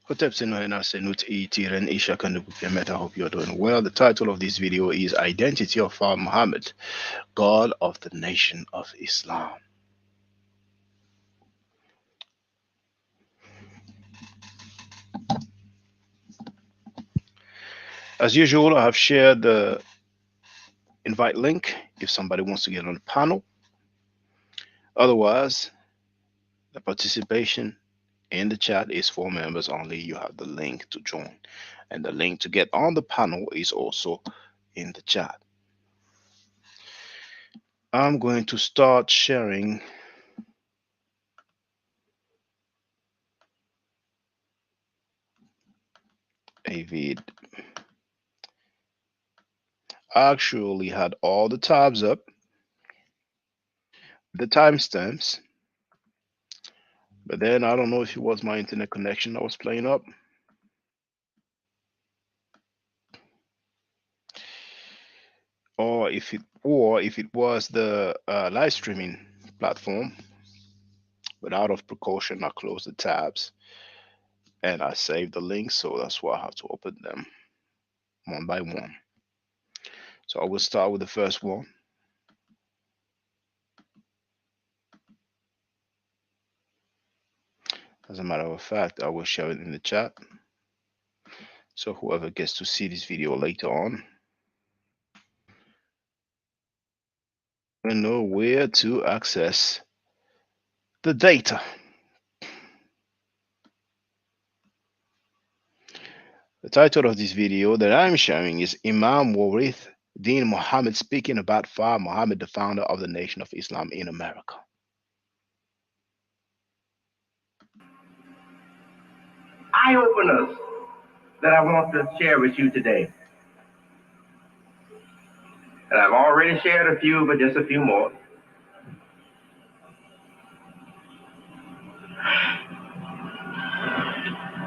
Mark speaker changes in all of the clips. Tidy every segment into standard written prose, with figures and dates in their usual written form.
Speaker 1: Hotep Seno Senut Tiren Isha Kanubukemet. I hope you're doing well. The title of this video is Identity of Muhammad, God of the Nation of Islam. As usual, I have shared the invite link if somebody wants to get on the panel. Otherwise, the participation in the chat is for members only. You have the link to join, and the link to get on the panel is also in the chat. I'm going to start sharing a vid. I actually had all the tabs up, the timestamps, but then I don't know if it was my internet connection that was playing up, or if it was the live streaming platform. But out of precaution, I closed the tabs and I saved the links, so that's why I have to open them one by one. So I will start with the first one. As a matter of fact, I will share it in the chat, so whoever gets to see this video later on will know where to access the data. The title of this video that I'm sharing is Imam Warith Din Muhammad speaking about Far Muhammad, the founder of the Nation of Islam in America.
Speaker 2: Eye openers that I want to share with you today. And I've already shared a few, but just a few more.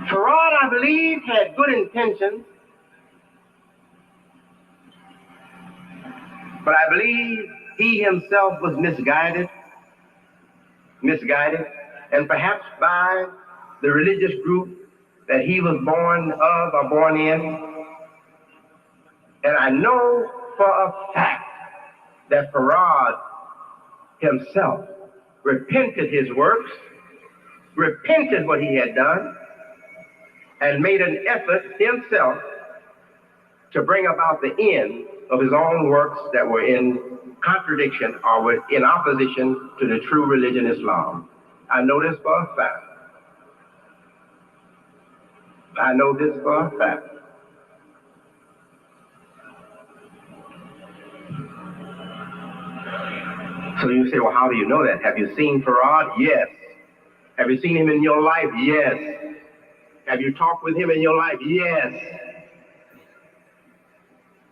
Speaker 2: Farad, I believe, had good intentions, but I believe he himself was misguided, and perhaps by the religious group that he was born of or born in. And I know for a fact that Farad himself repented his works, repented what he had done, and made an effort himself to bring about the end of his own works that were in contradiction or were in opposition to the true religion Islam. I know this for a fact. I know this for a fact. So you say, well, how do you know that? Have you seen Farad? Yes. Have you seen him in your life? Yes. Have you talked with him in your life? Yes.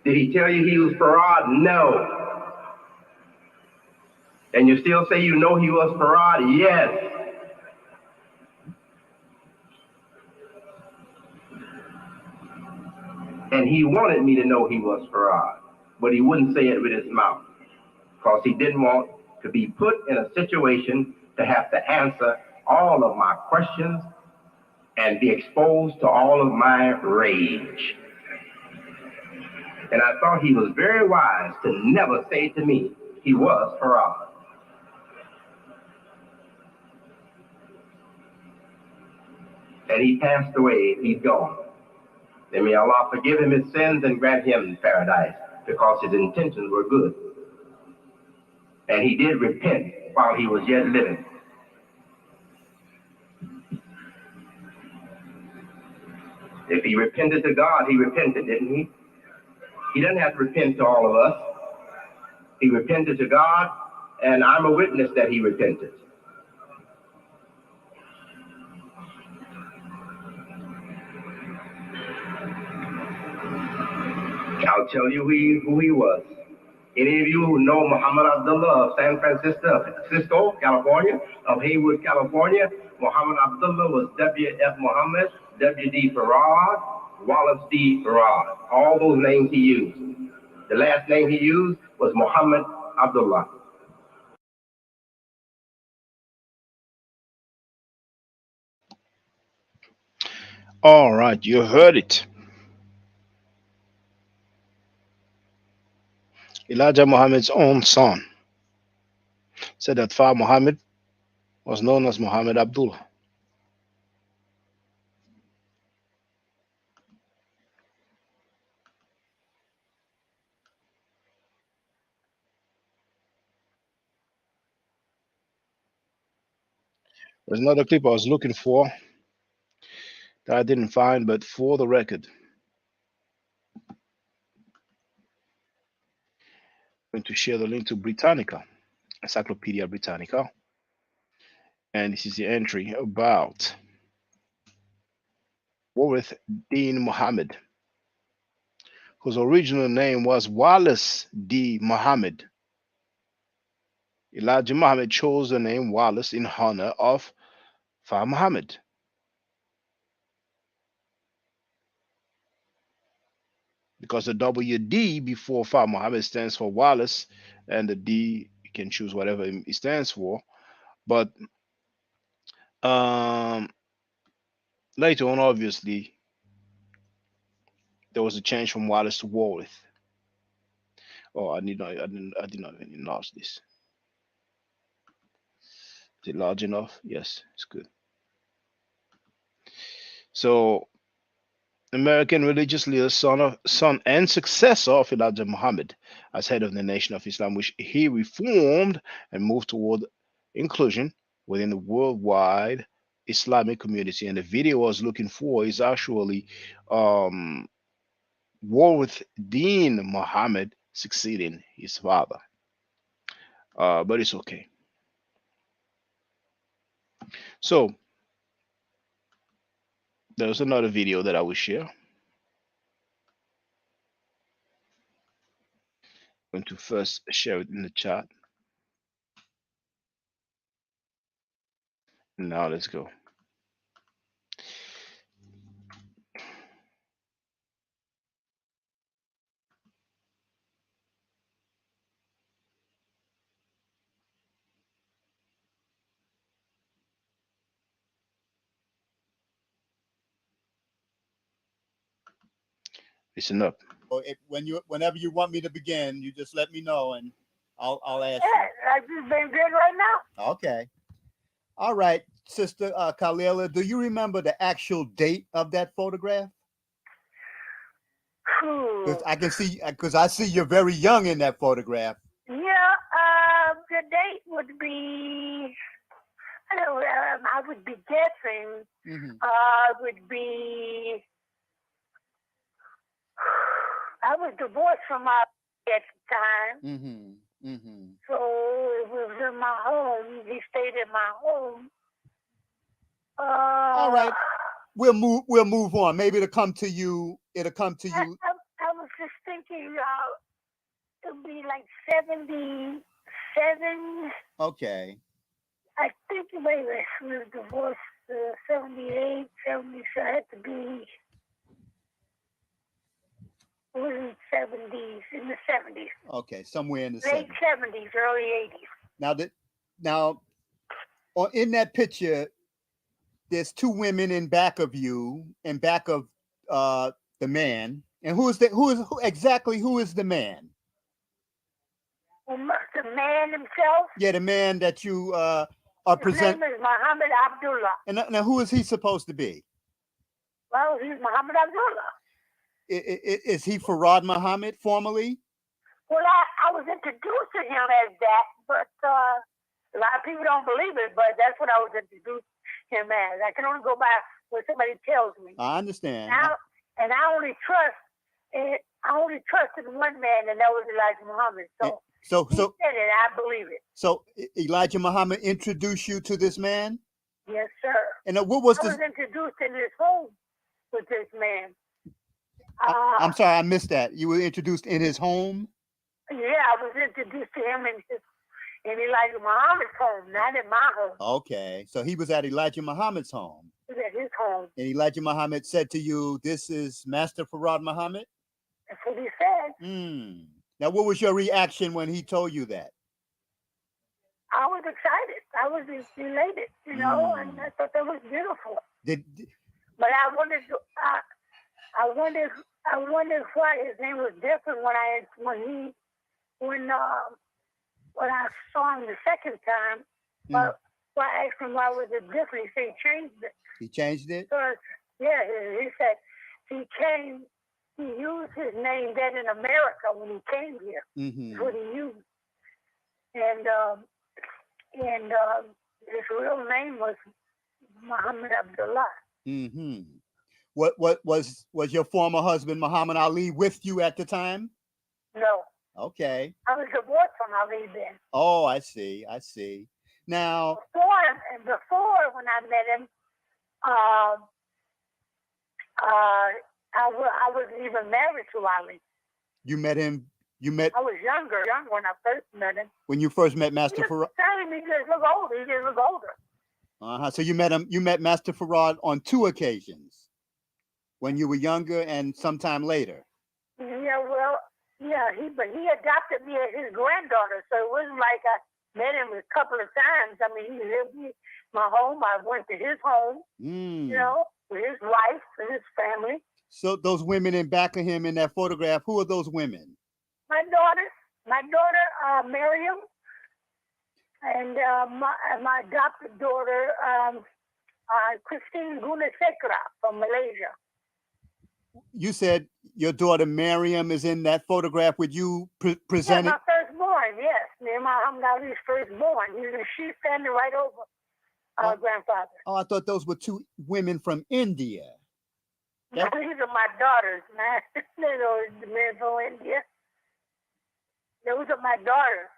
Speaker 2: Did he tell you he was Farad? No. And you still say you know he was Farad? Yes. And he wanted me to know he was Farad, but he wouldn't say it with his mouth because he didn't want to be put in a situation to have to answer all of my questions and be exposed to all of my rage. And I thought he was very wise to never say to me he was Farad. And he passed away, he's gone. And may Allah forgive him his sins and grant him paradise because his intentions were good. And he did repent while he was yet living. If he repented to God, he repented, didn't he? He doesn't have to repent to all of us. He repented to God, and I'm a witness that he repented. I'll tell you who he was. Any of you who know Muhammad Abdullah of San Francisco, California, of Haywood, California, Muhammad Abdullah was W.F. Muhammad, W.D. Farad, Wallace D. Farad. All those names he used. The last name he used was Muhammad Abdullah.
Speaker 1: All right, you heard it. Elijah Muhammad's own son said that Fa Muhammad was known as Muhammad Abdullah. There's another clip I was looking for that I didn't find, but for the record, I'm going to share the link to Britannica, Encyclopedia Britannica, and this is the entry about Warith Dean Muhammad, whose original name was Wallace D. Muhammad. Elijah Muhammad chose the name Wallace in honor of Fa Muhammad. Because the WD before Fa Muhammad stands for Wallace, and the D you can choose whatever it stands for. But um, later on, obviously, there was a change from Wallace to Warith. Oh, I did not even enlarge this. Is it large enough? Yes, it's good. So, American religious leader, son and successor of Elijah Muhammad as head of the Nation of Islam, which he reformed and moved toward inclusion within the worldwide Islamic community. And the video I was looking for is actually um, Warith Dean Muhammad succeeding his father. But it's okay. So there's another video that I will share. I'm going to first share it in the chat. Now let's go. Listen up.
Speaker 3: Whenever you want me to begin, you just let me know and I'll ask
Speaker 4: you. Yeah, I've just been good right now.
Speaker 3: Okay. All right, Sister Kalila, do you remember the actual date of that photograph? Because I can see, because I see you're very young in that photograph.
Speaker 4: Yeah, the date would be, I would be guessing, would be, I was divorced from my at the time. So it was in my home. He stayed in my home.
Speaker 3: All right. We'll move on. Maybe it'll come to you.
Speaker 4: I was just thinking it'll be like 77.
Speaker 3: Okay.
Speaker 4: I think maybe she was divorced 78, 70, so it had to be in the 70s.
Speaker 3: Okay, somewhere in the
Speaker 4: late 70s, early 80s.
Speaker 3: Now, in that picture, there's two women in back of you, in back of the man. And who is exactly the man?
Speaker 4: The man himself?
Speaker 3: Yeah, the man that you are
Speaker 4: presenting. His name is Muhammad Abdullah.
Speaker 3: And now who is he supposed to be?
Speaker 4: Well, he's Muhammad Abdullah.
Speaker 3: Is he Farad Muhammad formally?
Speaker 4: Well, I was introduced to him as that, but a lot of people don't believe it, but that's what I was introduced him as. I can only go by what somebody tells me.
Speaker 3: I understand.
Speaker 4: And I only trusted one man, and that was Elijah Muhammad. So he said it, I believe it.
Speaker 3: So Elijah Muhammad introduced you to this man?
Speaker 4: Yes, sir.
Speaker 3: And what was
Speaker 4: I was introduced in his home with this man.
Speaker 3: I'm sorry, I missed that. You were introduced in his home?
Speaker 4: Yeah, I was introduced to him in Elijah Muhammad's home, not in my home.
Speaker 3: Okay, so he was at Elijah Muhammad's home.
Speaker 4: He was at his home.
Speaker 3: And Elijah Muhammad said to you, "This is Master Farad Muhammad?"
Speaker 4: That's what he said.
Speaker 3: Now, what was your reaction when he told you that?
Speaker 4: I was excited. I was elated, and I thought that was beautiful. But I wondered why his name was different when I saw him the second time. But when I asked him why was it different, he said he changed it.
Speaker 3: He changed it?
Speaker 4: Because, yeah, he said he used his name then in America when he came here. That's what he used. And his real name was Muhammad Abdullah.
Speaker 3: What was your former husband Muhammad Ali with you at the time?
Speaker 4: No.
Speaker 3: Okay.
Speaker 4: I was divorced from Ali then.
Speaker 3: Oh, I see. Now,
Speaker 4: before when I met him, I was even married to Ali.
Speaker 3: You met him.
Speaker 4: I was younger when I first met him.
Speaker 3: When you first met Master Farad.
Speaker 4: He just looked older.
Speaker 3: So you met Master Farad on 2 occasions. When you were younger and sometime later.
Speaker 4: Yeah, well, yeah, he adopted me as his granddaughter, so it wasn't like I met him a couple of times. I mean, he lived in my home. I went to his home, with his wife and his family.
Speaker 3: So those women in back of him in that photograph, who are those women?
Speaker 4: My daughter, Miriam, and my adopted daughter, Christine Gunasekara from Malaysia.
Speaker 3: You said your daughter Miriam is in that photograph with you presenting?
Speaker 4: Yeah, my firstborn, yes. Muhammad Ali's firstborn. She's standing right over our grandfather.
Speaker 3: Oh, I thought those were 2 women from India.
Speaker 4: These are my daughters, man. The men from India. Those are my daughters.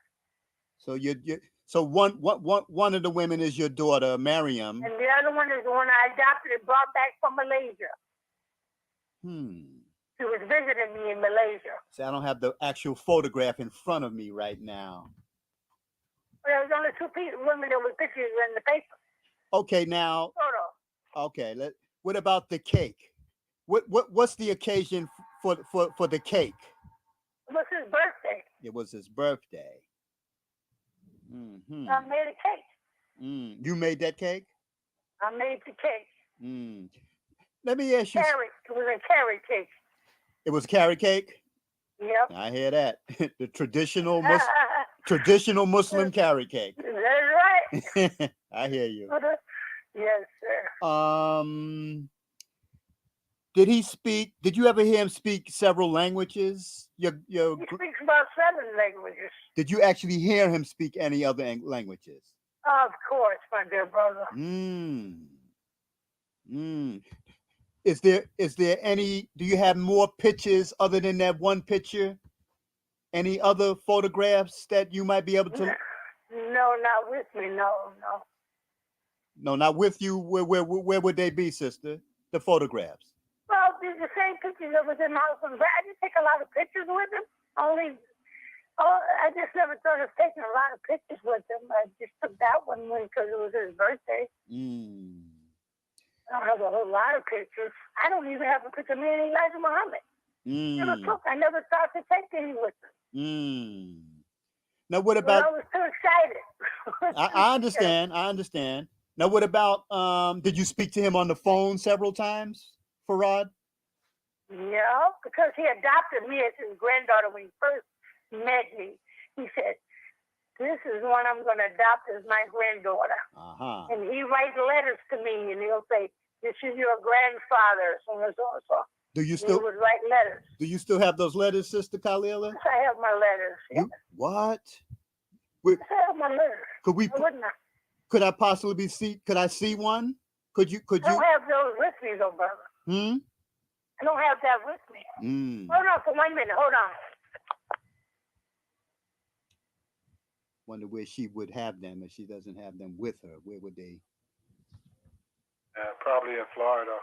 Speaker 3: So one of the women is your daughter, Miriam.
Speaker 4: And the other one is the one I adopted and brought back from Malaysia. She was visiting me in Malaysia.
Speaker 3: See, I don't have the actual photograph in front of me right now.
Speaker 4: Well, there was only 2 women that were pictures in the paper.
Speaker 3: Okay, now. Okay, what about the cake? What's the occasion for the cake?
Speaker 4: It was his birthday.
Speaker 3: It was his birthday.
Speaker 4: I made a cake.
Speaker 3: You made that cake?
Speaker 4: I made the cake.
Speaker 3: Let me ask you.
Speaker 4: It was a carrot cake.
Speaker 3: It was carrot cake?
Speaker 4: Yep.
Speaker 3: I hear that. The traditional Muslim carrot cake.
Speaker 4: That's right.
Speaker 3: I hear you.
Speaker 4: Yes, sir.
Speaker 3: Did you ever hear him speak several languages?
Speaker 4: He speaks about 7 languages.
Speaker 3: Did you actually hear him speak any other languages?
Speaker 4: Of course, my dear brother.
Speaker 3: Is there any, do you have more pictures other than that one picture? Any other photographs that you might be able to?
Speaker 4: No, not with me. No.
Speaker 3: No, not with you. Where would they be, sister? The photographs.
Speaker 4: Well, these are the same pictures that was in my house. I didn't take a lot of pictures with him. I just never thought of taking a lot of pictures with him. I just took that one because it was his birthday. I don't have a whole lot of pictures. I don't even have a picture of me and Elijah Muhammad. I never thought to take any with him.
Speaker 3: Now, what about?
Speaker 4: I was too excited.
Speaker 3: I understand. Now, what about? Did you speak to him on the phone several times, Farad?
Speaker 4: No, because he adopted me as his granddaughter when he first met me. He said, "This is one I'm going to adopt as my granddaughter." And he writes letters to me, and he'll say, "This is your grandfather," so and so and so.
Speaker 3: Do you still?
Speaker 4: He would write letters.
Speaker 3: Do you still have those letters, Sister Khalila?
Speaker 4: Yes, I have my letters. Yes.
Speaker 3: What?
Speaker 4: Yes, I have my letters.
Speaker 3: Could I possibly see? Could I see one? Could you?
Speaker 4: I don't have those with me, though, brother. I don't have that with me. Hold on for 1 minute. Hold on.
Speaker 3: Wonder where she would have them if she doesn't have them with her. Where would they?
Speaker 5: Probably in Florida.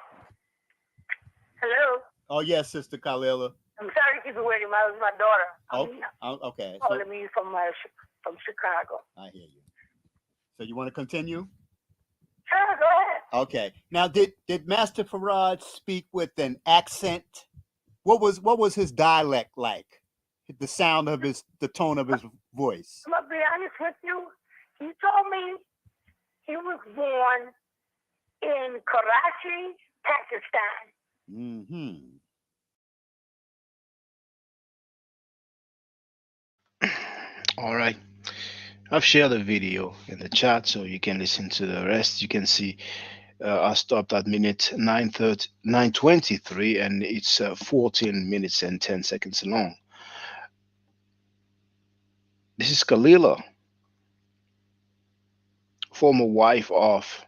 Speaker 4: Hello.
Speaker 3: Oh yes, Sister Khalila.
Speaker 4: I'm sorry to keep you waiting. That was my daughter.
Speaker 3: Okay.
Speaker 4: Calling me from Chicago.
Speaker 3: I hear you. So you want to continue?
Speaker 4: Sure, go ahead.
Speaker 3: Okay. Now, did Master Farad speak with an accent? What was his dialect like? The sound of the tone of his voice.
Speaker 4: I'm gonna be honest with you. He told me he was born in Karachi, Pakistan.
Speaker 3: Mm-hmm.
Speaker 1: All right. I've shared the video in the chat so you can listen to the rest. You can see I stopped at minute 9:23 and it's 14 minutes and 10 seconds long. This is Kalila, former wife of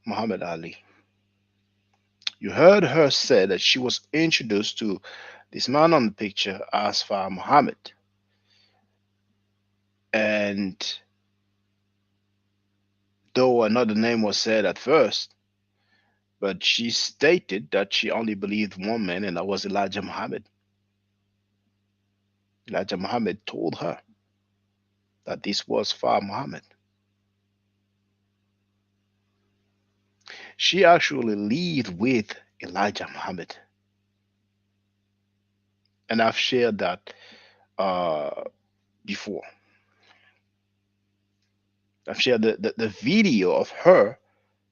Speaker 1: Muhammad Ali. You heard her say that she was introduced to this man on the picture as Far Muhammad. And though another name was said at first, but she stated that she only believed one man, and that was Elijah Muhammad. Elijah Muhammad told her that this was Far Muhammad. She actually lived with Elijah Muhammad. And I've shared that before. I've shared the video of her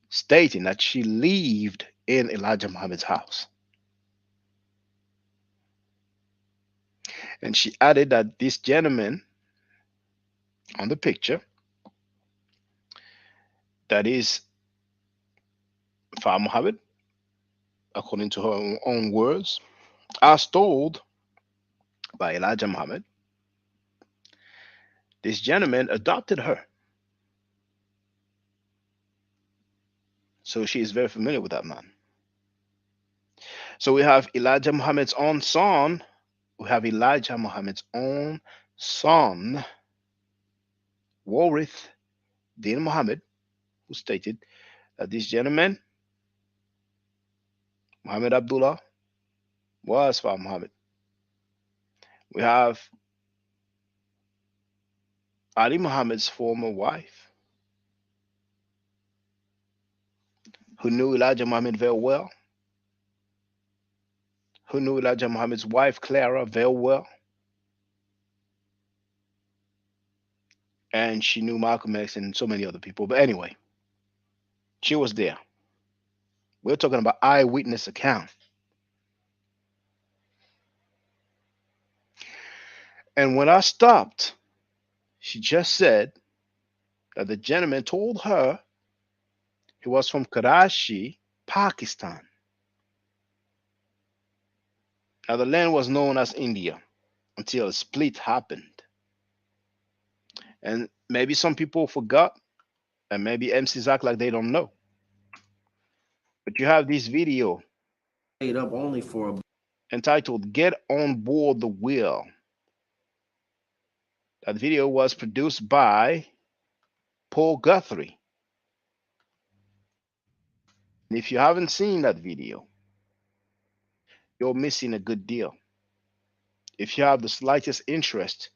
Speaker 1: stating that she lived in Elijah Muhammad's house. And she added that this gentleman on the picture, that is Far Muhammad, according to her own words, as told by Elijah Muhammad, this gentleman adopted her. So she is very familiar with that man. So we have Elijah Muhammad's own son. We have Elijah Muhammad's own son, Warith Din Muhammad, who stated that this gentleman, Muhammad Abdullah, was Far Muhammad. We have Ali Muhammad's former wife, who knew Elijah Muhammad very well, who knew Elijah Muhammad's wife, Clara, very well, and she knew Malcolm X and so many other people. But anyway, she was there. We're talking about eyewitness account. And when I stopped, she just said that the gentleman told her he was from Karachi, Pakistan. Now, the land was known as India until a split happened. And maybe some people forgot, and maybe MCs act like they don't know. But you have this video
Speaker 5: made up only for
Speaker 1: entitled Get on Board the Wheel. That video was produced by Paul Guthrie. And if you haven't seen that video, you're missing a good deal. If you have the slightest interest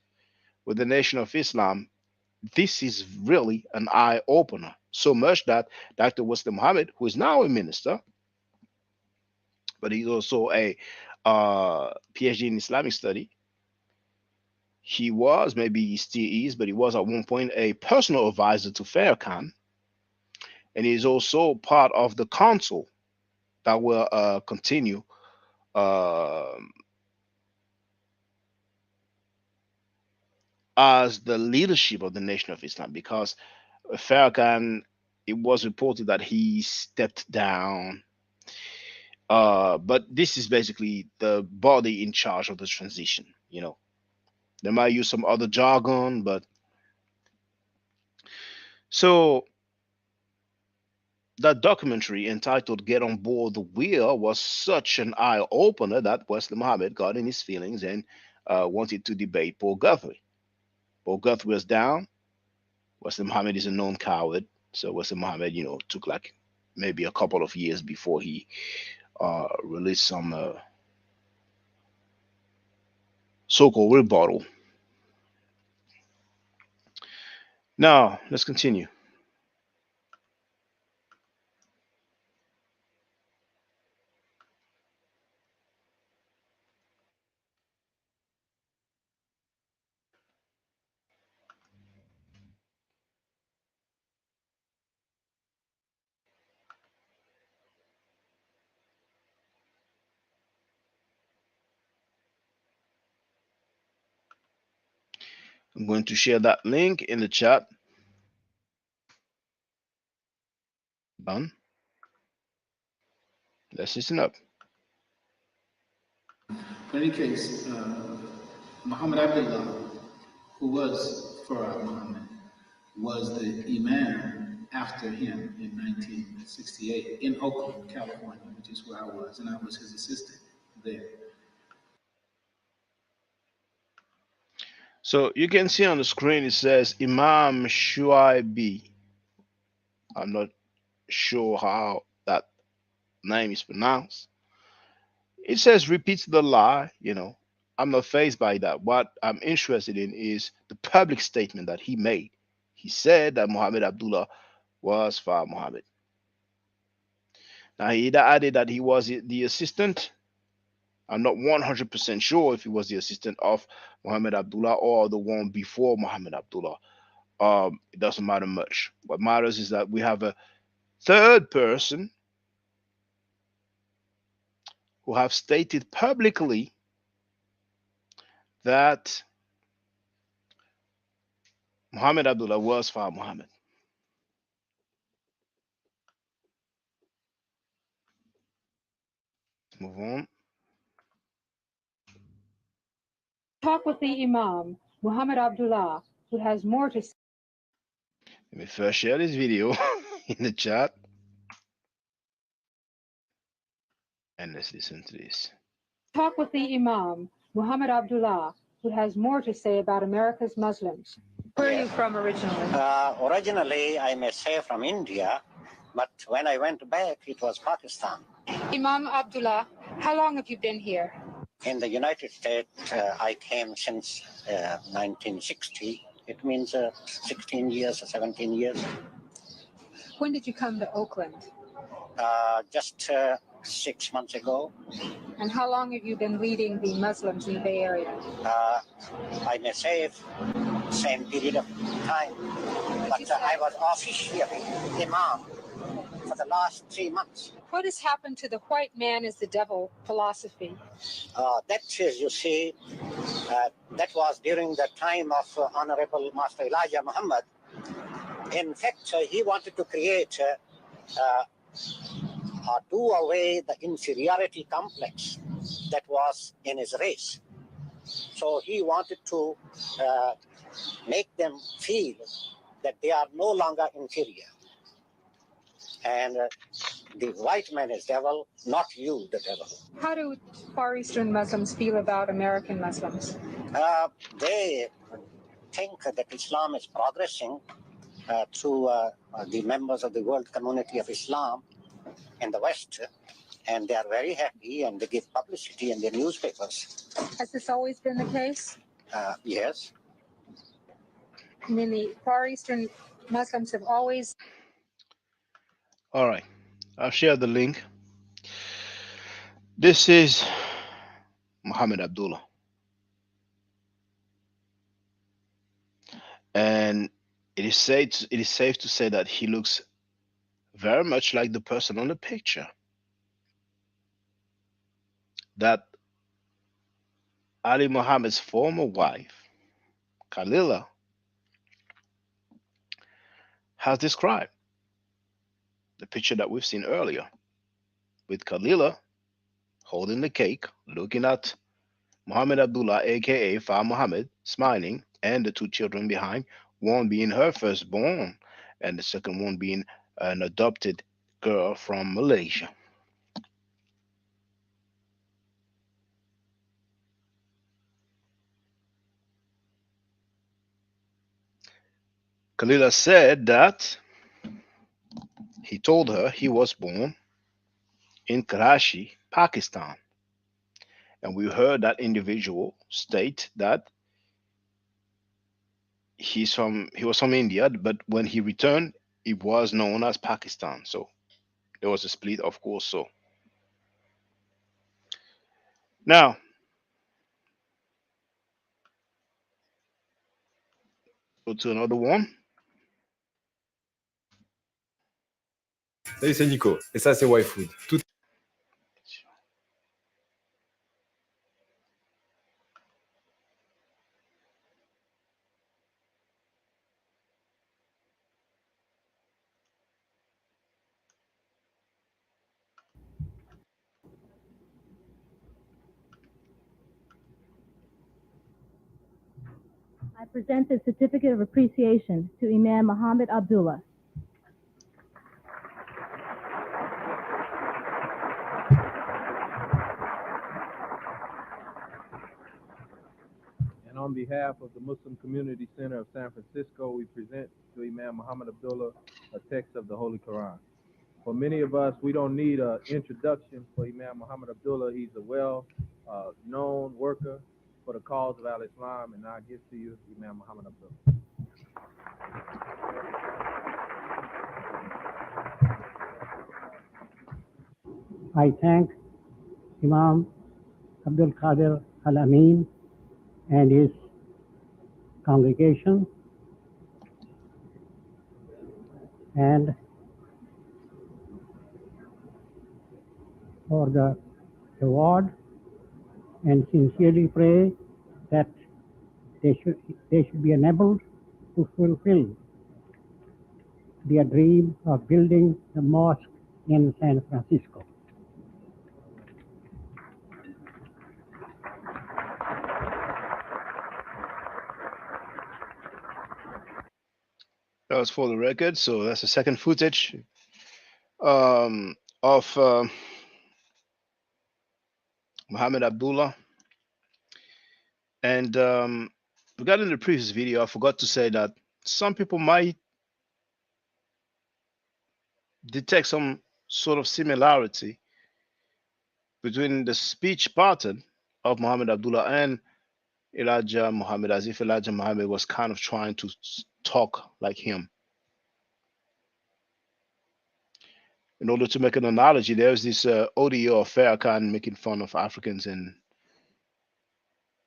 Speaker 1: with the Nation of Islam, this is really an eye opener. So much that Dr. Wesley Muhammad, who is now a minister, but he's also a PhD in Islamic study, he was, maybe he still is, but he was at one point a personal advisor to Farrakhan. And he's also part of the council that will continue as the leadership of the Nation of Islam, because Farrakhan, it was reported that he stepped down. But this is basically the body in charge of the transition. You know, they might use some other jargon, but so that documentary entitled Get on Board the Wheel was such an eye opener that Wesley Muhammad got in his feelings and wanted to debate Paul Guthrie. Paul Guthrie was down. Wesley Muhammad is a known coward. So Wesley Muhammad, you know, took like maybe a couple of years before he released some so-called rebuttal. Now, let's continue. I'm going to share that link in the chat. Done. Let's listen up.
Speaker 6: In any case, Muhammad Abdullah, who was Farah Muhammad, was the imam after him in 1968 in Oakland, California, which is where I was, and I was his assistant there.
Speaker 1: So you can see on the screen it says Imam Shuaibi. I'm not sure how that name is pronounced. It says repeats the lie, I'm not fazed by that. What I'm interested in is the public statement that he made. He said that Muhammad Abdullah was Farah Muhammad. Now, he added that he was the assistant. I'm not 100% sure if he was the assistant of Muhammad Abdullah or the one before Muhammad Abdullah. It doesn't matter much. What matters is that we have a third person who have stated publicly that Muhammad Abdullah was Farah Muhammad. Move on.
Speaker 7: Talk with the Imam, Muhammad Abdullah, who has more to say.
Speaker 1: Let me first share this video in the chat. And let's listen to this.
Speaker 7: Talk with the Imam, Muhammad Abdullah, who has more to say about America's Muslims. Where are you from originally?
Speaker 8: Originally, I may say from India, but when I went back, it was Pakistan.
Speaker 7: Imam Abdullah, how long have you been here?
Speaker 8: In the United States, I came since 1960. It means 16 years or 17 years.
Speaker 7: When did you come to Oakland?
Speaker 8: Just 6 months ago.
Speaker 7: And how long have you been leading the Muslims in the Bay Area?
Speaker 8: I may say same period of time, but I was officially Imam for the last 3 months.
Speaker 7: What has happened to the white man is the devil philosophy?
Speaker 8: That is, you see, that was during the time of Honorable Master Elijah Muhammad. In fact, he wanted to create or do away the inferiority complex that was in his race. So he wanted to make them feel that they are no longer inferior. And the white man is devil, not you, the devil.
Speaker 7: How do Far Eastern Muslims feel about American Muslims?
Speaker 8: They think that Islam is progressing through the members of the World Community of Islam in the West, and they are very happy and they give publicity in their newspapers.
Speaker 7: Has this always been the case?
Speaker 8: Yes.
Speaker 7: I mean, the Far Eastern Muslims have always...
Speaker 1: All right, I'll share the link. This is Muhammad Abdullah. And it is safe to say that he looks very much like the person on the picture. That Ali Muhammad's former wife, Khalila, has described. The picture that we've seen earlier, with Khalila holding the cake, looking at Muhammad Abdullah, aka Farah Muhammad, smiling, and the two children behind, one being her firstborn, and the second one being an adopted girl from Malaysia. Khalila said that he told her he was born in Karachi, Pakistan. And we heard that individual state that he was from India, but when he returned, it was known as Pakistan. So there was a split, of course. So now, go to another one.
Speaker 9: Salut, c'est Nico. Et ça, c'est YFood. Tout...
Speaker 10: I present the certificate of appreciation to Imam Muhammad Abdullah.
Speaker 11: And on behalf of the Muslim Community Center of San Francisco, we present to Imam Muhammad Abdullah a text of the Holy Quran. For many of us, we don't need an introduction for Imam Muhammad Abdullah. He's a well-known worker for the cause of Al-Islam, and I give to you Imam Muhammad Abdullah.
Speaker 12: I thank Imam Abdul Qadir Al-Amin and his congregation and for the award, and sincerely pray that they should be enabled to fulfill their dream of building the mosque in San Francisco.
Speaker 1: That was for the record, so that's the second footage of Muhammad Abdullah. And regarding the previous video, I forgot to say that some people might detect some sort of similarity between the speech pattern of Muhammad Abdullah and Elijah Muhammad, as if Elijah Muhammad was kind of trying to talk like him. In order to make an analogy, there's this audio of Farrakhan making fun of Africans and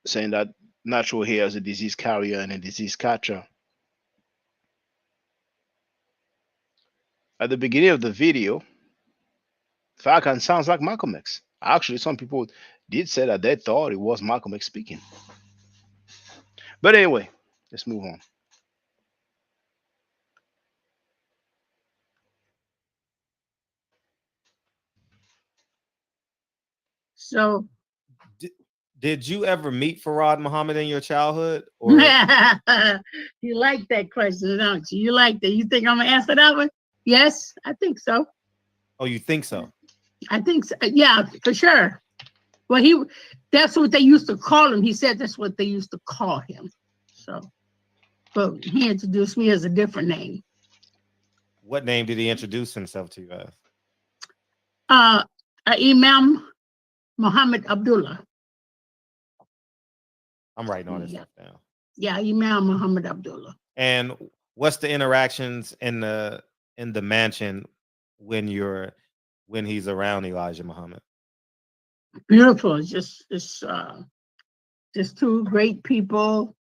Speaker 1: saying that natural hair is a disease carrier and a disease catcher. At the beginning of the video, Farrakhan sounds like Malcolm X. Actually, some people did say that they thought it was Malcolm X speaking. But anyway, let's move on.
Speaker 13: So,
Speaker 14: did you ever meet Farad Muhammad in your childhood? Or?
Speaker 13: You like that question, don't you? You like that. You think I'm gonna answer that one? Yes, I think so.
Speaker 14: Oh, you think so?
Speaker 13: I think so. Yeah, for sure. Well, that's what they used to call him. He said that's what they used to call him. So, but he introduced me as a different name.
Speaker 14: What name did he introduce himself to you
Speaker 13: as? Imam Muhammad Abdullah.
Speaker 14: I'm writing all this stuff down.
Speaker 13: Yeah, Imam Muhammad Abdullah.
Speaker 14: And what's the interactions in the mansion when he's around Elijah Muhammad?
Speaker 13: Beautiful. It's just two great people.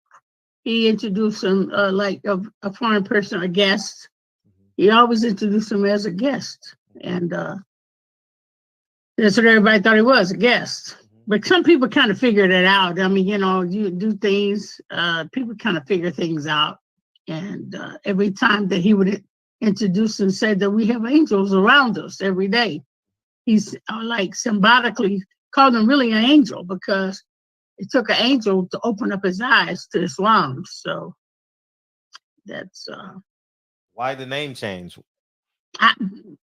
Speaker 13: He introduced him like a foreign person, a guest. He always introduced him as a guest, and that's what everybody thought he was, a guest. But some people kind of figured it out. I mean, you know, you do things, people kind of figure things out. And every time that he would introduce and say that we have angels around us every day, he's like symbolically called him really an angel, because it took an angel to open up his eyes to Islam. So that's
Speaker 14: why the name change?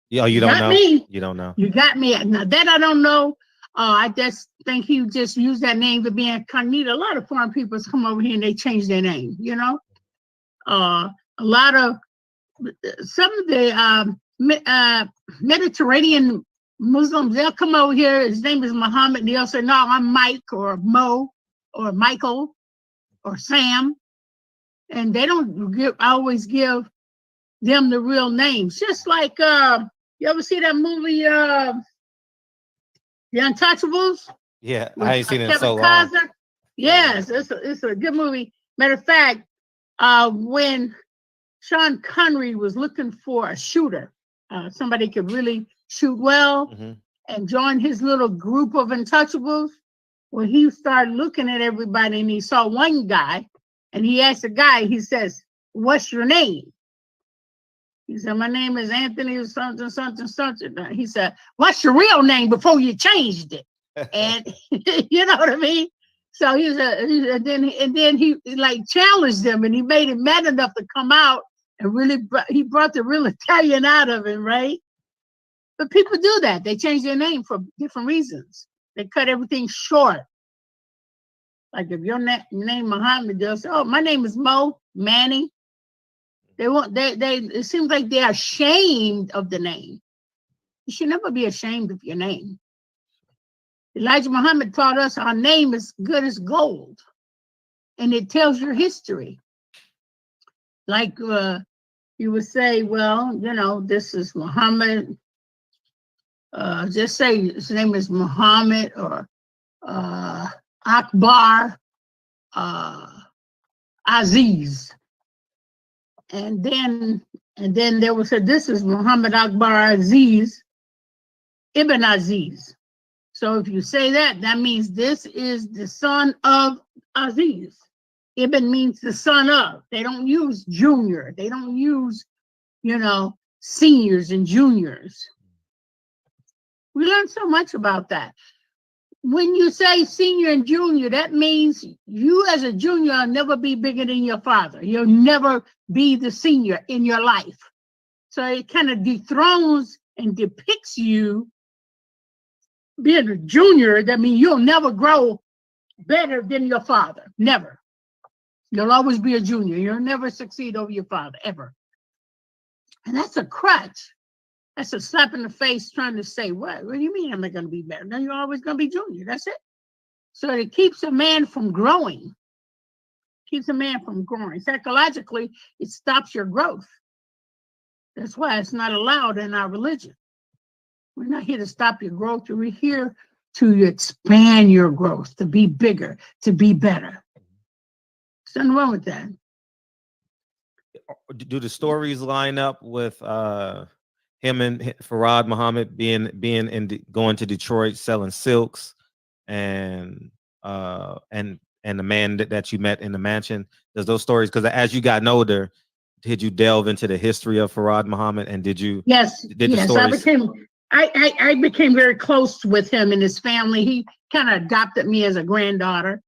Speaker 14: You don't know.
Speaker 13: Me.
Speaker 14: You don't know.
Speaker 13: You got me. Now that I don't know. I just think he just used that name to be incognito. A lot of foreign people come over here and they change their name. You know, a lot of some of the Mediterranean Muslims, they'll come over here. His name is Muhammad. And they'll say, "No, I'm Mike or Mo or Michael or Sam," and they don't always give them the real names. Just like you ever see that movie? The Untouchables?
Speaker 14: Yeah, I ain't seen it in so long.
Speaker 13: Costner? Yes, it's a good movie. Matter of fact, when Sean Connery was looking for a shooter, somebody could really shoot well, and join his little group of Untouchables, well, he started looking at everybody and he saw one guy, and he asked the guy, he says, "What's your name?" He said, "My name is Anthony something, something, something." He said, "What's your real name before you changed it?" And you know what I mean? So and then he like challenged them, and he made him mad enough to come out and really he brought the real Italian out of him, right? But people do that. They change their name for different reasons. They cut everything short. Like if your name Muhammad, they'll say, "Oh, my name is Mo Manny." They want they. It seems like they're ashamed of the name. You should never be ashamed of your name. Elijah Muhammad taught us our name is good as gold, and it tells your history. Like you would say, well, you know, this is Muhammad. Just say his name is Muhammad or Akbar Aziz. And then there was this is Muhammad Akbar Aziz Ibn Aziz. So if you say that, that means this is the son of Aziz. Ibn means the son of. They don't use junior. They don't use, you know, seniors and juniors. We learned so much about that. When you say senior and junior, that means you as a junior will never be bigger than your father. You'll never be the senior in your life. So it kind of dethrones and depicts you being a junior. That means you'll never grow better than your father. Never. You'll always be a junior. You'll never succeed over your father, ever. And that's a crutch. That's a slap in the face trying to say, what do you mean I'm not going to be better? No, you're always going to be junior. That's it. So it keeps a man from growing. Keeps a man from growing. Psychologically, it stops your growth. That's why it's not allowed in our religion. We're not here to stop your growth. We're here to expand your growth, to be bigger, to be better. There's nothing wrong with that.
Speaker 14: Do the stories line up with him and Farad Muhammad going to Detroit selling silks, and the man that you met in the mansion? Does those stories, because as you got older, did you delve into the history of Farad Muhammad, and did you?
Speaker 13: Yes,
Speaker 14: the stories?
Speaker 13: I became very close with him and his family. He kind of adopted me as a granddaughter.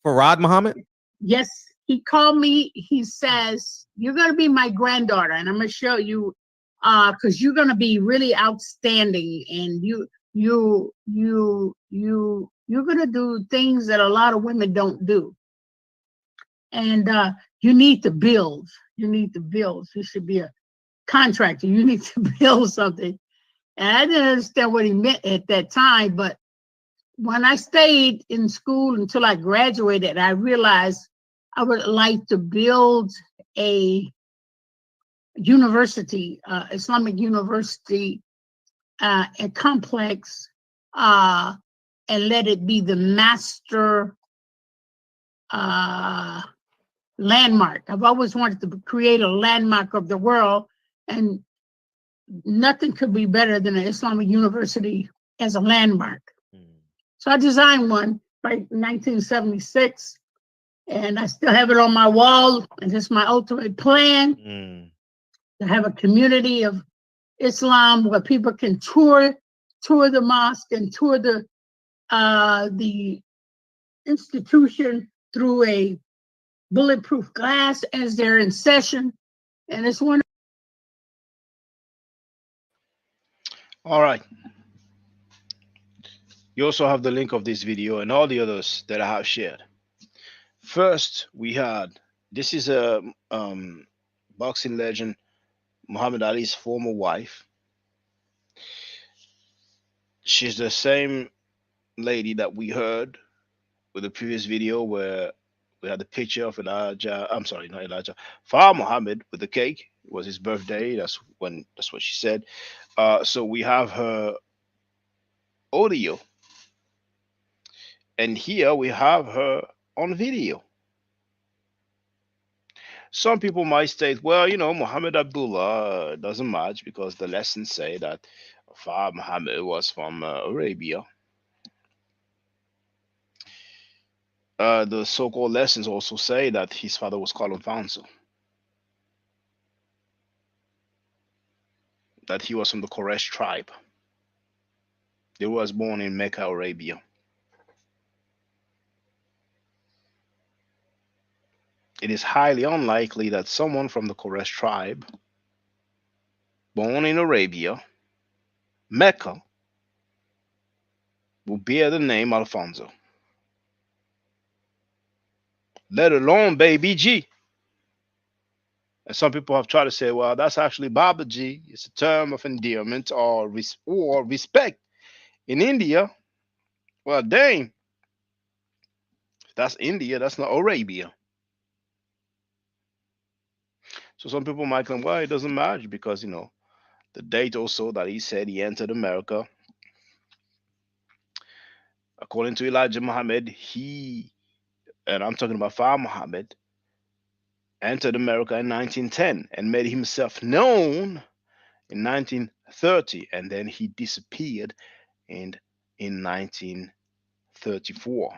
Speaker 14: Farad Muhammad?
Speaker 13: Yes, he called me. He says, "You're going to be my granddaughter, and I'm going to show you, because you're going to be really outstanding, and you're going to do things that a lot of women don't do. And you need to build. You need to build. You should be a contractor. You need to build something." And I didn't understand what he meant at that time, but when I stayed in school until I graduated, I realized I would like to build a university, Islamic university, a complex, and let it be the master landmark. I've always wanted to create a landmark of the world, and nothing could be better than an Islamic university as a landmark. So I designed one by 1976, and I still have it on my wall, and it's my ultimate plan to have a community of Islam where people can tour the mosque and tour the institution through a bulletproof glass as they're in session, and it's one.
Speaker 1: All right. You also have the link of this video and all the others that I have shared. First, we had, this is a boxing legend, Muhammad Ali's former wife. She's the same lady that we heard with the previous video where we had the picture of Elijah. I'm sorry, not Elijah. Farad Muhammad with the cake. It was his birthday. That's what she said. So we have her audio, and here we have her on video. Some people might state, well, you know, Muhammad Abdullah doesn't match because the lessons say that Farad Muhammad was from Arabia. The so-called lessons also say that his father was called Alfonso, that he was from the Quraysh tribe. He was born in Mecca, Arabia. it is highly unlikely that someone from the Quraysh tribe, born in Arabia, Mecca, will bear the name Alfonso, let alone Baby G. And some people have tried to say, well, that's actually Baba G. It's a term of endearment or respect. In India, well, dang, that's India, that's not Arabia. So some people might claim, well, it doesn't matter because, the date also that he said he entered America, according to Elijah Muhammad, and I'm talking about Far Muhammad, entered America in 1910 and made himself known in 1930, and then he disappeared in 1934.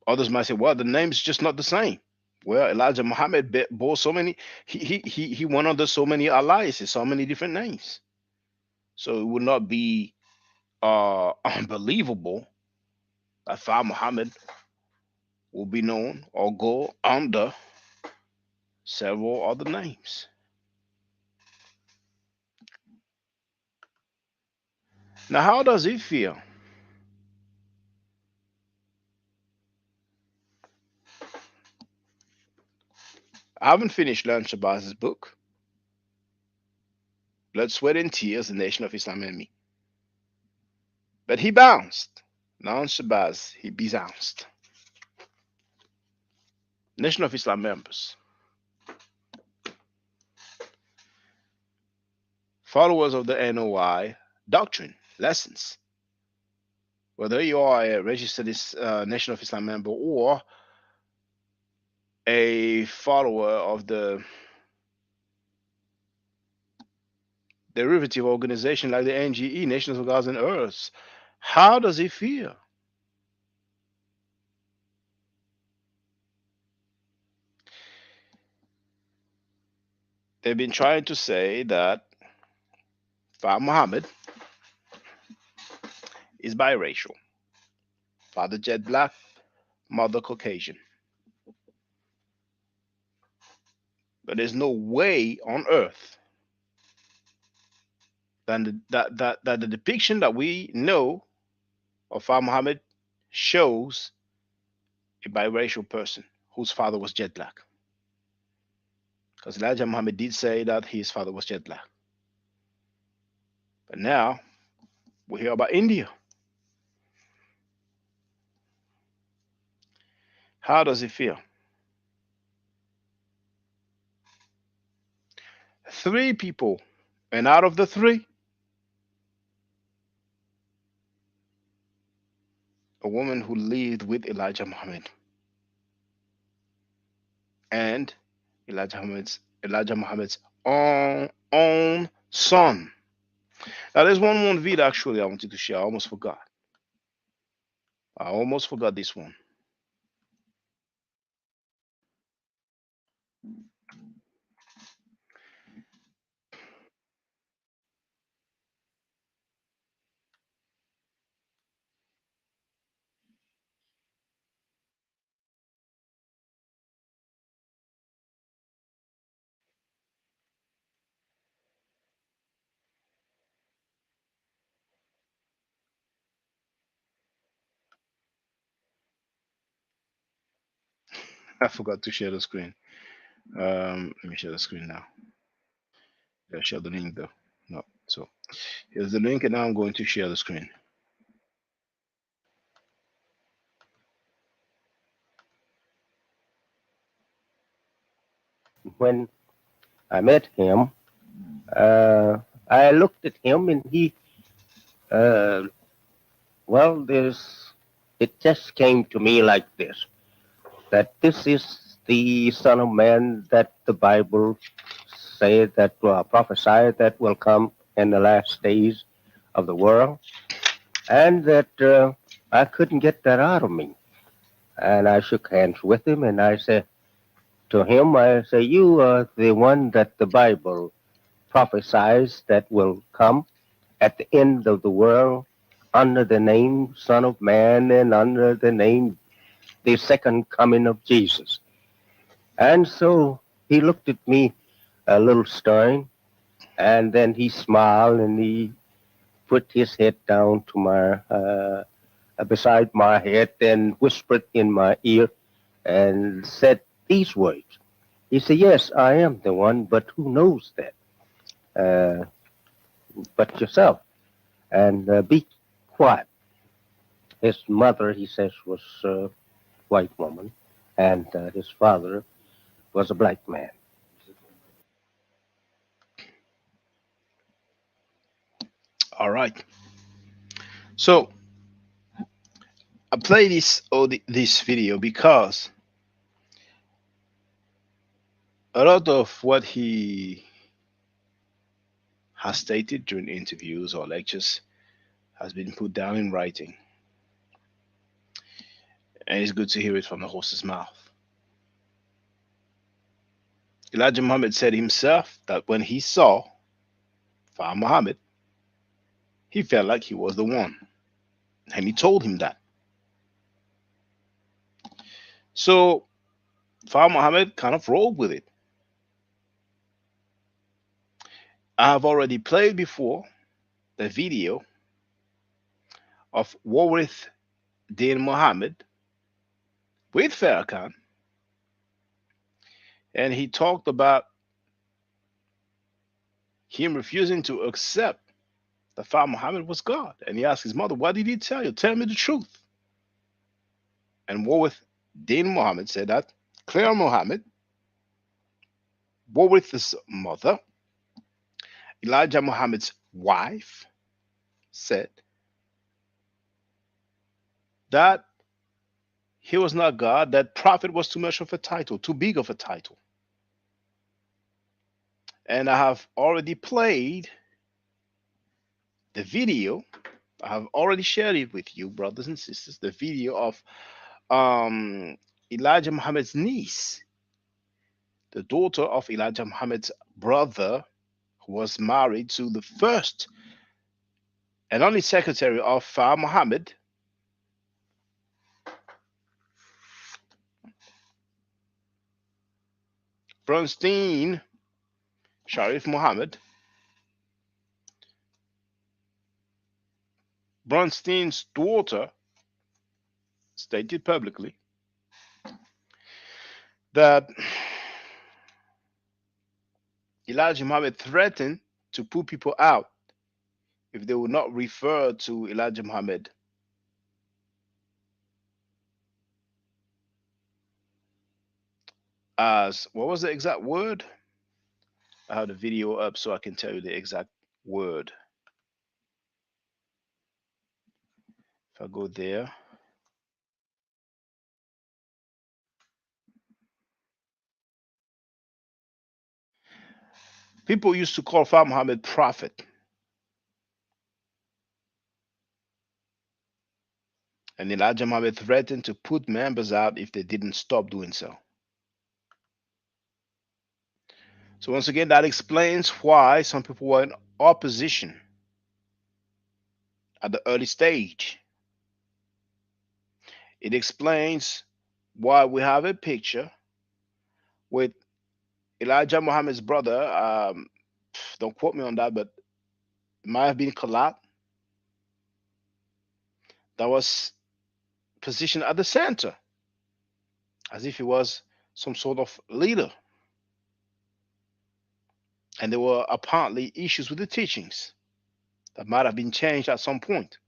Speaker 1: Others might say, well, the name's just not the same. Well, Elijah Muhammad bore so many, he went under so many alliances, so many different names. So it would not be unbelievable that Far Muhammad will be known or go under several other names. Now, how does it feel? I haven't finished learning Shabazz' book, Blood, Sweat, and Tears, The Nation of Islam and Me. But he bounced. Now on Shabazz, he bounced. Nation of Islam members, followers of the NOI doctrine, lessons, whether you are a registered Nation of Islam member or a follower of the derivative organization like the NGE, Nations of Gods and Earths, how does it feel? They've been trying to say that Far Muhammad is biracial. Father jet black, mother Caucasian. But there's no way on earth that the depiction that we know of Far Muhammad shows a biracial person whose father was jet black. Because Elijah Muhammad did say that his father was jet black. But now we hear about India. How does it feel? 3 people, and out of the 3, a woman who lived with Elijah Muhammad and Elijah Muhammad's own son. Now, there's one video actually I wanted to share. I almost forgot this one. I forgot to share the screen. Let me share the screen now. Yeah, share the link though. No. So here's the link, and now I'm going to share the screen.
Speaker 15: When I met him, I looked at him and he, it just came to me like this, that this is the Son of Man that the Bible said that prophesied that will come in the last days of the world, and that I couldn't get that out of me. And I shook hands with him, and I said to him, you are the one that the Bible prophesies that will come at the end of the world under the name Son of Man and under the name the second coming of Jesus. And so he looked at me a little stern, and then he smiled and he put his head down to my beside my head and whispered in my ear and said these words. He said, "Yes, I am the one, but who knows that? But yourself. And be quiet." His mother, he says, was a white woman, and his father was a black man.
Speaker 1: All right. So I play this video because a lot of what he has stated during interviews or lectures has been put down in writing. And it's good to hear it from the horse's mouth. Elijah Muhammad said himself that when he saw Fard Muhammad, he felt like he was the one. And he told him that. So Fard Muhammad kind of rolled with it. I have already played before the video of Warith Din Muhammad with Farrakhan, and he talked about him refusing to accept that Fard Muhammad was God. And he asked his mother, "What did he tell you? Tell me the truth." And Warith Din Muhammad said that Claire Muhammad, Warith's mother, Elijah Muhammad's wife, said that he was not God, that prophet was too much of a title, too big of a title. And I have already played the video. I have already shared it with you, brothers and sisters, the video of Elijah Muhammad's niece, the daughter of Elijah Muhammad's brother, who was married to the first and only secretary of Fard Muhammad, Bronstein Sharif Muhammad. Bronstein's daughter stated publicly that Elijah Muhammad threatened to put people out if they would not refer to Elijah Muhammad as, what was the exact word? I have the video up so I can tell you the exact word. If I go there, people used to call Fard Muhammad prophet. And Elijah Muhammad threatened to put members out if they didn't stop doing so. So once again, that explains why some people were in opposition at the early stage. It explains why we have a picture with Elijah Muhammad's brother. Don't quote me on that, but it might have been Kalat, that was positioned at the center as if he was some sort of leader. And there were apparently issues with the teachings that might have been changed at some point.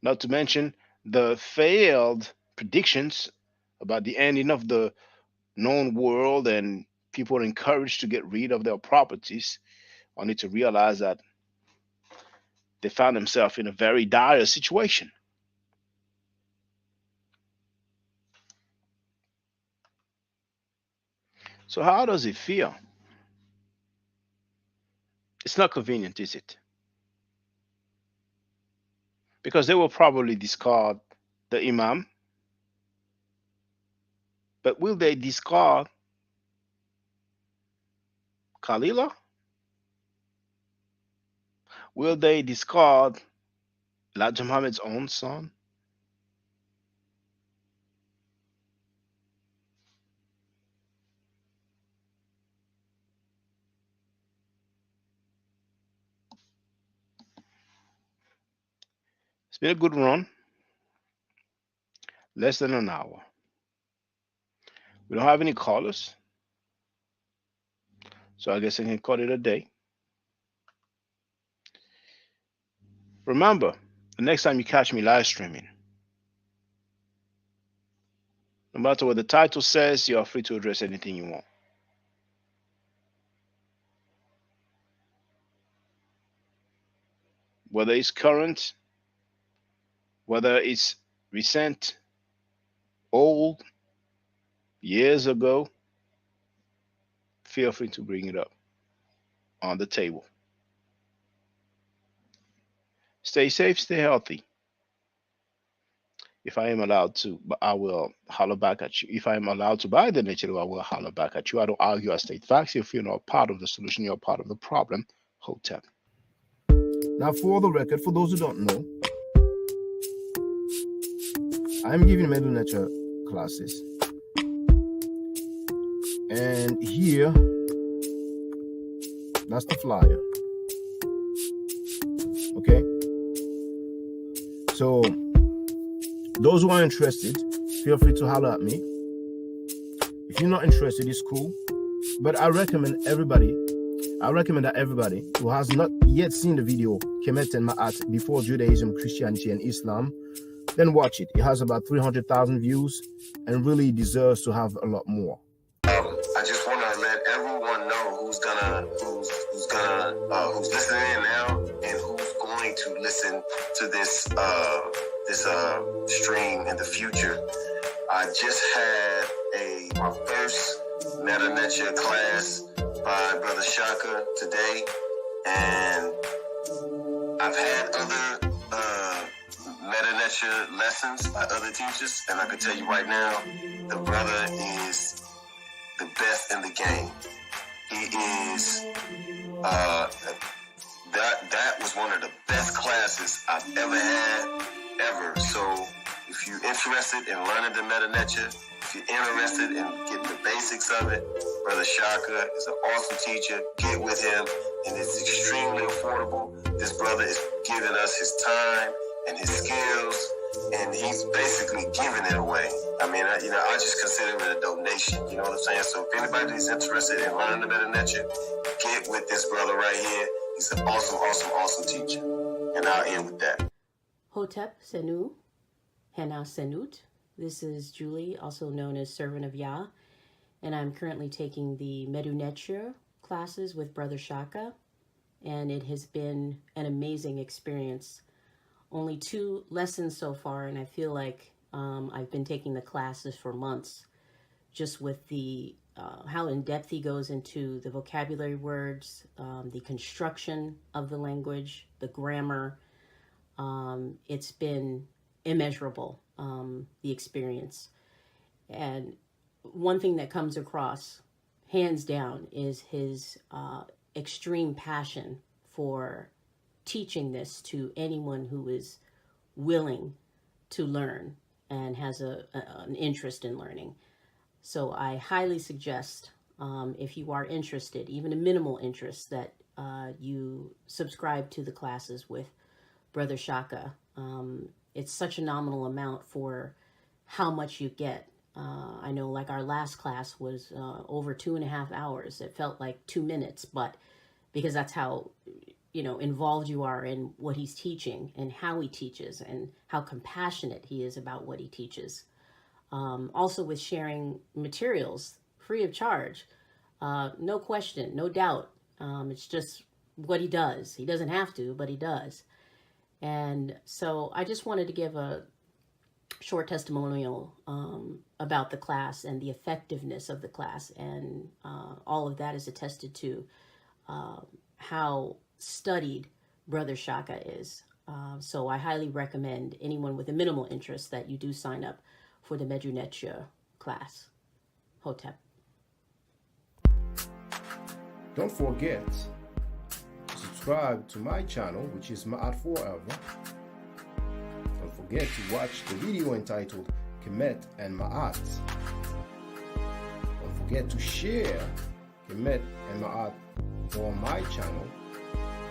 Speaker 1: Not to mention the failed predictions about the ending of the known world, and people are encouraged to get rid of their properties, only to realize that they found themselves in a very dire situation. So how does it feel? It's not convenient, is it? Because they will probably discard the Imam, but will they discard Khalila? Will they discard Elijah Muhammad's own son? been a good run. Less than an hour. We don't have any callers, so I guess I can call it a day. Remember, the next time you catch me live streaming, no matter what the title says, you are free to address anything you want. Whether it's current, whether it's recent, old, years ago, feel free to bring it up on the table. Stay safe, stay healthy. If I am allowed to, I will holler back at you. If I am allowed to buy the nature, I will holler back at you. I don't argue, I state facts. If you're not part of the solution, you're part of the problem. Hotep.
Speaker 16: Now, for the record, for those who don't know, I'm giving Medu Nature classes. And here, that's the flyer. Okay? So, those who are interested, feel free to holler at me. If you're not interested, it's cool. But I recommend that everybody who has not yet seen the video, Kemet and Ma'at, Before Judaism, Christianity, and Islam, then watch it. It has about 300,000 views and really deserves to have a lot more.
Speaker 17: I just want to let everyone know who's listening in now and who's going to listen to this stream in the future. I just had my first Meta Nature class by Brother Shaka today, and I've had other Meta Nature lessons by other teachers, and I can tell you right now, the brother is the best in the game. He is that was one of the best classes I've ever had, ever. So if you're interested in learning the Meta Nature, if you're interested in getting the basics of it, Brother Shaka is an awesome teacher. Get with him, and it's extremely affordable. This brother is giving us his time and his skills, and he's basically giving it away. I mean, I just consider it a donation. You know what I'm saying? So if anybody is interested in learning the Meta Nature, get with this brother right here. He's an awesome, awesome, awesome teacher. And I'll end with that.
Speaker 18: Hotep Senu, Hena Senut. This is Julie, also known as Servant of Yah, and I'm currently taking the Medu Neture classes with Brother Shaka, and it has been an amazing experience. Only 2 lessons so far, and I feel like I've been taking the classes for months, just with the how in depth he goes into the vocabulary words, the construction of the language, the grammar. It's been immeasurable, the experience. And one thing that comes across, hands down, is his extreme passion for teaching this to anyone who is willing to learn and has an interest in learning. So I highly suggest, if you are interested, even a minimal interest, that you subscribe to the classes with Brother Shaka. It's such a nominal amount for how much you get. I know, like, our last class was over 2.5 hours. It felt like 2 minutes, but because that's how, involved you are in what he's teaching and how he teaches and how compassionate he is about what he teaches. Also with sharing materials free of charge, no question, no doubt. It's just what he does. He doesn't have to, but he does. And so I just wanted to give a short testimonial about the class and the effectiveness of the class. And all of that is attested to how studied Brother Shaka is. So I highly recommend anyone with a minimal interest that you do sign up for the Medu Neture class. Hotep.
Speaker 16: Don't forget to subscribe to my channel, which is Ma'at Forever. Don't forget to watch the video entitled Kemet and Ma'at. Don't forget to share Kemet and Ma'at on my channel.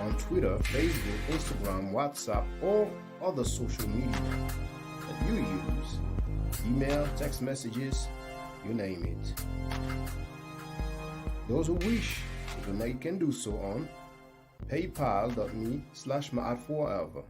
Speaker 16: on Twitter, Facebook, Instagram, WhatsApp, or other social media that you use. Email, text messages, you name it. Those who wish to donate can do so on paypal.me/maatforever.